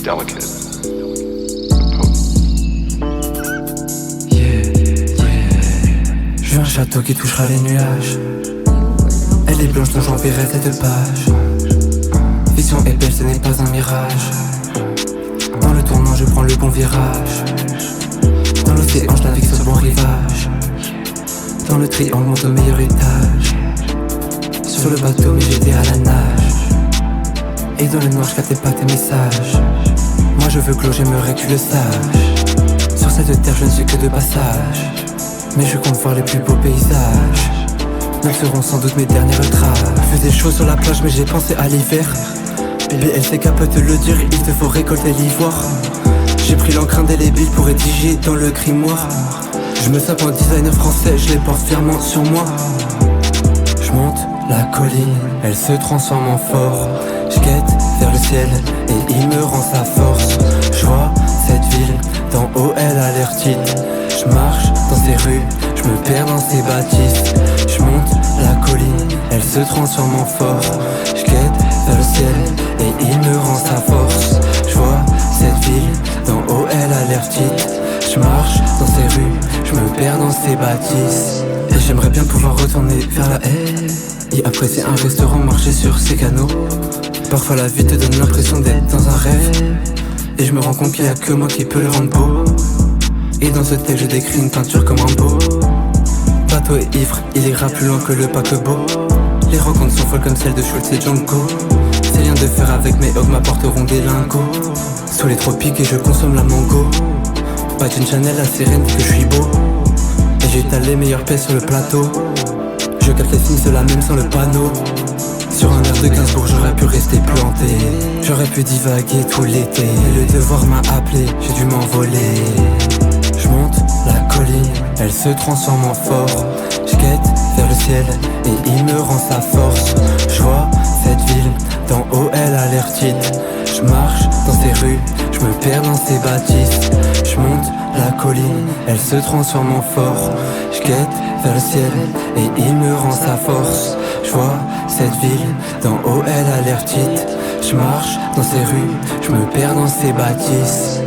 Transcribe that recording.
delicate, the potent. Je veux un château qui touchera les nuages. Elle est blanche dont j'enverrai ces 2 pages. Vision est belle, ce n'est pas un mirage. Dans le tournant je prends le bon virage. Dans l'océan je navigue sur le bon rivage. Dans le triangle monte au meilleur étage. Sur le bateau mais j'étais à la nage. Et dans le noir je captais pas tes messages. Moi je veux que l'eau j'aimerais que tu le saches. Sur cette terre je ne suis que de passage. Mais je compte voir les plus beaux paysages. Ils seront sans doute mes derniers retraces. Il faisait chaud sur la plage mais j'ai pensé à l'hiver. BLCK peut te le dire, il te faut récolter l'ivoire. J'ai pris l'encre indélébile pour rédiger dans le grimoire. Je me sape en designer français, je les porte fièrement sur moi. Je monte la colline, elle se transforme en fort. Je guette vers le ciel et il me rend sa force. Je vois cette ville, d'en haut elle a l'air petite. Je marche dans ses rues, je me perds dans ses bâtisses. Je monte la colline, elle se transforme en fort. Je guette vers le ciel et il me rend sa force. Je vois cette ville, d'en haut elle a l'air petite. Je marche dans ses rues, je me perds dans ses bâtisses. Et j'aimerais bien pouvoir retourner vers la haie et apprécier un restaurant, marcher sur ses canaux. Parfois la vie te donne l'impression d'être dans un rêve. Et je me rends compte qu'il y a que moi qui peux le rendre beau. Et dans ce texte je décris une peinture comme un beau. Bateau et ivre, il ira plus loin que le paquebot. Les rencontres sont folles comme celles de Schultz et Django. Ces liens de fer avec mes hogs m'apporteront des lingots. Sous les tropiques et je consomme la mango. Pas d'une Chanel, la sirène dit que je suis beau. Et j'étale les meilleures pièces sur le plateau. Je capte les signes, cela même sans le panneau. Sur un air de Gainsbourg j'aurais pu rester planté. J'aurais pu divaguer tout l'été. Le devoir m'a appelé, j'ai dû m'envoler. Je monte la colline, elle se transforme en fort. Je guette vers le ciel et il me rend sa force. Je vois cette ville, d'en haut elle a l'air petite. Je marche dans ses rues, je me perds dans ses bâtisses. Je monte la colline, elle se transforme en fort. Je guette vers le ciel et il me rend sa force. Je vois cette ville, d'en haut elle a l'air petite. Je marche dans ses rues, je me perds dans ses bâtisses.